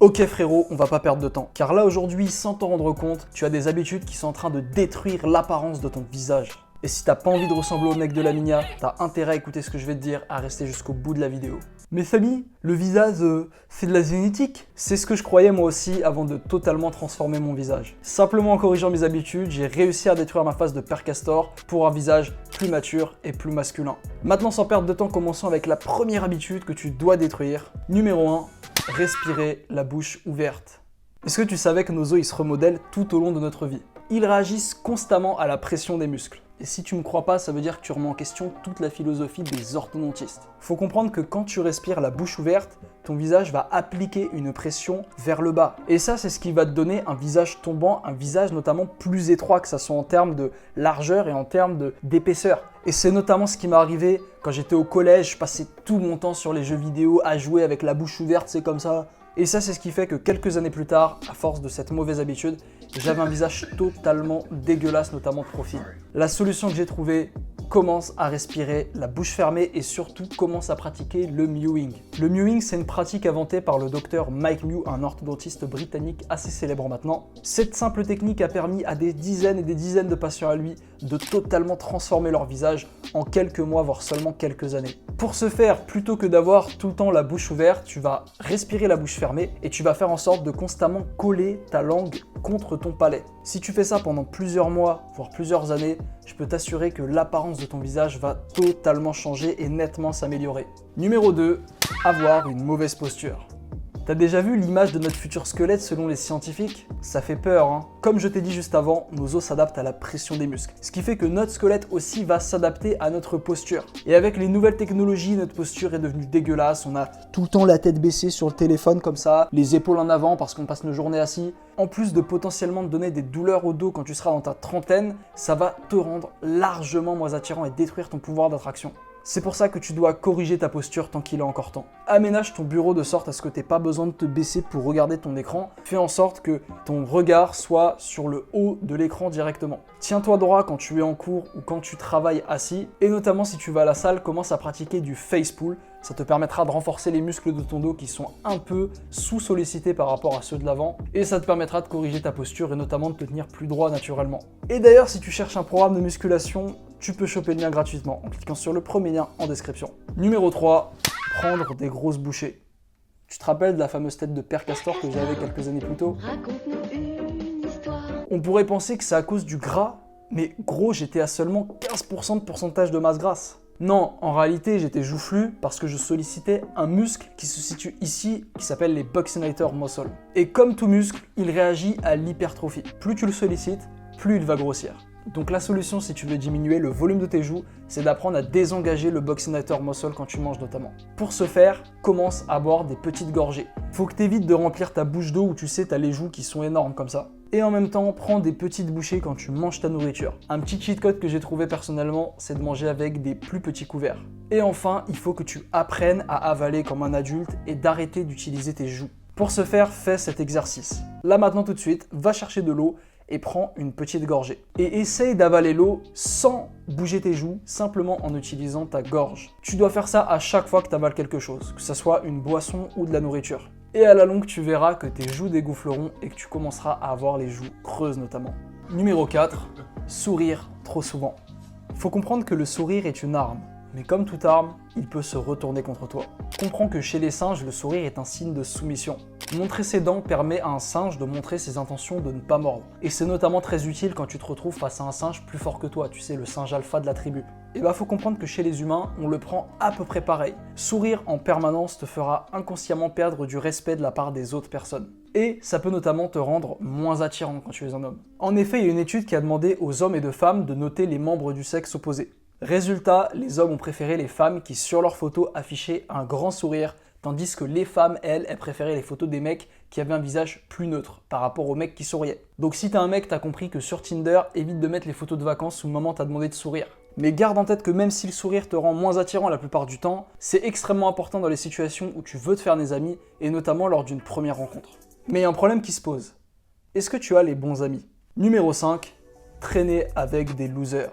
Ok frérot, on va pas perdre de temps. Car là aujourd'hui, sans t'en rendre compte, tu as des habitudes qui sont en train de détruire l'apparence de ton visage. Et si t'as pas envie de ressembler au mec de la Minia, t'as intérêt à écouter ce que je vais te dire, à rester jusqu'au bout de la vidéo. Mais Samy, le visage, c'est de la génétique. C'est ce que je croyais moi aussi avant de totalement transformer mon visage. Simplement en corrigeant mes habitudes, j'ai réussi à détruire ma face de père castor pour un visage plus mature et plus masculin. Maintenant, sans perdre de temps, commençons avec la première habitude que tu dois détruire. Numéro 1, respirer la bouche ouverte. Est-ce que tu savais que nos os ils se remodèlent tout au long de notre vie? Ils réagissent constamment à la pression des muscles. Et si tu me crois pas, ça veut dire que tu remets en question toute la philosophie des orthodontistes. Faut comprendre que quand tu respires la bouche ouverte, ton visage va appliquer une pression vers le bas. Et ça, c'est ce qui va te donner un visage tombant, un visage notamment plus étroit, que ça soit en termes de largeur et en termes d'épaisseur. Et c'est notamment ce qui m'est arrivé quand j'étais au collège, je passais tout mon temps sur les jeux vidéo à jouer avec la bouche ouverte, c'est comme ça. Et ça, c'est ce qui fait que quelques années plus tard, à force de cette mauvaise habitude, j'avais un visage totalement dégueulasse, notamment de profil. La solution que j'ai trouvée, commence à respirer la bouche fermée et surtout commence à pratiquer le mewing. Le mewing, c'est une pratique inventée par le docteur Mike Mew, un orthodontiste britannique assez célèbre maintenant. Cette simple technique a permis à des dizaines et des dizaines de patients à lui de totalement transformer leur visage en quelques mois, voire seulement quelques années. Pour ce faire, plutôt que d'avoir tout le temps la bouche ouverte, tu vas respirer la bouche fermée et tu vas faire en sorte de constamment coller ta langue contre ton palais. Si tu fais ça pendant plusieurs mois, voire plusieurs années, je peux t'assurer que l'apparence de ton visage va totalement changer et nettement s'améliorer. Numéro 2, avoir une mauvaise posture. T'as déjà vu l'image de notre futur squelette selon les scientifiques? Ça fait peur, hein. Comme je t'ai dit juste avant, nos os s'adaptent à la pression des muscles. Ce qui fait que notre squelette aussi va s'adapter à notre posture. Et avec les nouvelles technologies, notre posture est devenue dégueulasse. On a tout le temps la tête baissée sur le téléphone comme ça, les épaules en avant parce qu'on passe nos journées assis. En plus de potentiellement te donner des douleurs au dos quand tu seras dans ta trentaine, ça va te rendre largement moins attirant et détruire ton pouvoir d'attraction. C'est pour ça que tu dois corriger ta posture tant qu'il est encore temps. Aménage ton bureau de sorte à ce que tu n'aies pas besoin de te baisser pour regarder ton écran. Fais en sorte que ton regard soit sur le haut de l'écran directement. Tiens-toi droit quand tu es en cours ou quand tu travailles assis. Et notamment si tu vas à la salle, commence à pratiquer du face pull. Ça te permettra de renforcer les muscles de ton dos qui sont un peu sous-sollicités par rapport à ceux de l'avant. Et ça te permettra de corriger ta posture et notamment de te tenir plus droit naturellement. Et d'ailleurs, si tu cherches un programme de musculation, tu peux choper le lien gratuitement en cliquant sur le premier lien en description. Numéro 3, prendre des grosses bouchées. Tu te rappelles de la fameuse tête de père castor que j'avais quelques années plus tôt? Raconte-nous une histoire. On pourrait penser que c'est à cause du gras, mais gros, j'étais à seulement 15% de pourcentage de masse grasse. Non, en réalité, j'étais joufflu parce que je sollicitais un muscle qui se situe ici, qui s'appelle les buccinator muscles. Et comme tout muscle, il réagit à l'hypertrophie. Plus tu le sollicites, plus il va grossir. Donc la solution si tu veux diminuer le volume de tes joues, c'est d'apprendre à désengager le buccinator muscle quand tu manges notamment. Pour ce faire, commence à boire des petites gorgées. Faut que tu évites de remplir ta bouche d'eau où tu sais t'as les joues qui sont énormes comme ça. Et en même temps, prends des petites bouchées quand tu manges ta nourriture. Un petit cheat code que j'ai trouvé personnellement, c'est de manger avec des plus petits couverts. Et enfin, il faut que tu apprennes à avaler comme un adulte et d'arrêter d'utiliser tes joues. Pour ce faire, fais cet exercice. Là maintenant tout de suite, va chercher de l'eau et prends une petite gorgée. Et essaye d'avaler l'eau sans bouger tes joues, simplement en utilisant ta gorge. Tu dois faire ça à chaque fois que tu avales quelque chose, que ce soit une boisson ou de la nourriture. Et à la longue, tu verras que tes joues dégonfleront et que tu commenceras à avoir les joues creuses notamment. Numéro 4, sourire trop souvent. Faut comprendre que le sourire est une arme. Mais comme toute arme, il peut se retourner contre toi. Comprends que chez les singes, le sourire est un signe de soumission. Montrer ses dents permet à un singe de montrer ses intentions de ne pas mordre. Et c'est notamment très utile quand tu te retrouves face à un singe plus fort que toi, tu sais, le singe alpha de la tribu. Et bah faut comprendre que chez les humains, on le prend à peu près pareil. Sourire en permanence te fera inconsciemment perdre du respect de la part des autres personnes. Et ça peut notamment te rendre moins attirant quand tu es un homme. En effet, il y a une étude qui a demandé aux hommes et de femmes de noter les membres du sexe opposé. Résultat, les hommes ont préféré les femmes qui sur leurs photos affichaient un grand sourire, tandis que les femmes, elles préféraient les photos des mecs qui avaient un visage plus neutre par rapport aux mecs qui souriaient. Donc si t'es un mec, t'as compris que sur Tinder, évite de mettre les photos de vacances où maman t'a demandé de sourire. Mais garde en tête que même si le sourire te rend moins attirant la plupart du temps, c'est extrêmement important dans les situations où tu veux te faire des amis et notamment lors d'une première rencontre. Mais il y a un problème qui se pose. Est-ce que tu as les bons amis? Numéro 5, traîner avec des losers.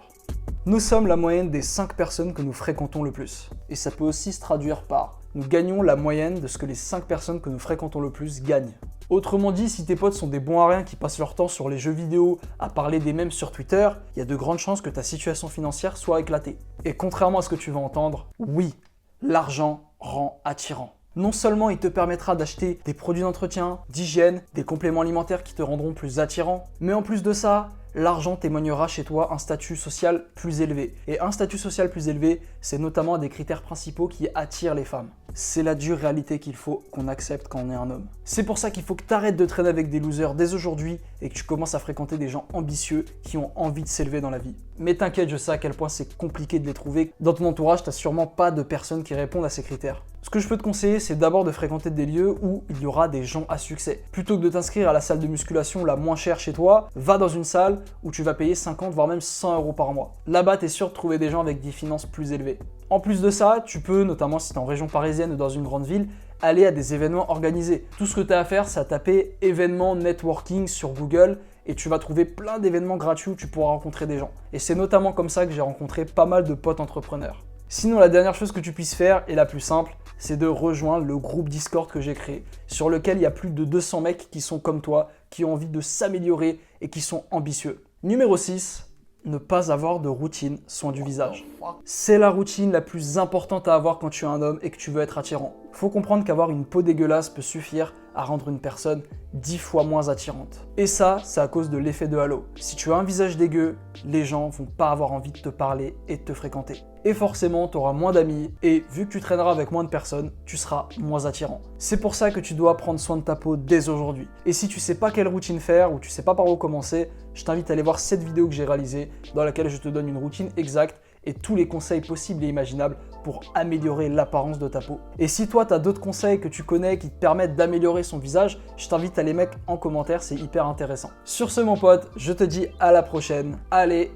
Nous sommes la moyenne des 5 personnes que nous fréquentons le plus. Et ça peut aussi se traduire par nous gagnons la moyenne de ce que les 5 personnes que nous fréquentons le plus gagnent. Autrement dit, si tes potes sont des bons à rien qui passent leur temps sur les jeux vidéo à parler des mèmes sur Twitter, il y a de grandes chances que ta situation financière soit éclatée. Et contrairement à ce que tu vas entendre, oui, l'argent rend attirant. Non seulement il te permettra d'acheter des produits d'entretien, d'hygiène, des compléments alimentaires qui te rendront plus attirant, mais en plus de ça, l'argent témoignera chez toi un statut social plus élevé. Et un statut social plus élevé, c'est notamment un des critères principaux qui attirent les femmes. C'est la dure réalité qu'il faut qu'on accepte quand on est un homme. C'est pour ça qu'il faut que tu arrêtes de traîner avec des losers dès aujourd'hui et que tu commences à fréquenter des gens ambitieux qui ont envie de s'élever dans la vie. Mais t'inquiète, je sais à quel point c'est compliqué de les trouver. Dans ton entourage, t'as sûrement pas de personnes qui répondent à ces critères. Ce que je peux te conseiller, c'est d'abord de fréquenter des lieux où il y aura des gens à succès. Plutôt que de t'inscrire à la salle de musculation la moins chère chez toi, va dans une salle où tu vas payer 50 voire même 100 € par mois. Là-bas, t'es sûr de trouver des gens avec des finances plus élevées. En plus de ça, tu peux, notamment si tu es en région parisienne ou dans une grande ville, aller à des événements organisés. Tout ce que tu as à faire, c'est à taper événements networking sur Google et tu vas trouver plein d'événements gratuits où tu pourras rencontrer des gens. Et c'est notamment comme ça que j'ai rencontré pas mal de potes entrepreneurs. Sinon, la dernière chose que tu puisses faire, et la plus simple, c'est de rejoindre le groupe Discord que j'ai créé, sur lequel il y a plus de 200 mecs qui sont comme toi, qui ont envie de s'améliorer et qui sont ambitieux. Numéro 6. Ne pas avoir de routine soin du visage. C'est la routine la plus importante à avoir quand tu es un homme et que tu veux être attirant. Faut comprendre qu'avoir une peau dégueulasse peut suffire à rendre une personne 10 fois moins attirante. Et ça, c'est à cause de l'effet de halo. Si tu as un visage dégueu, les gens vont pas avoir envie de te parler et de te fréquenter. Et forcément, tu auras moins d'amis et vu que tu traîneras avec moins de personnes, tu seras moins attirant. C'est pour ça que tu dois prendre soin de ta peau dès aujourd'hui. Et si tu sais pas quelle routine faire ou tu sais pas par où commencer, je t'invite à aller voir cette vidéo que j'ai réalisée dans laquelle je te donne une routine exacte et tous les conseils possibles et imaginables pour améliorer l'apparence de ta peau. Et si toi, tu as d'autres conseils que tu connais qui te permettent d'améliorer son visage, je t'invite à les mettre en commentaire, c'est hyper intéressant. Sur ce, mon pote, je te dis à la prochaine. Allez,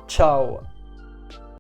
ciao!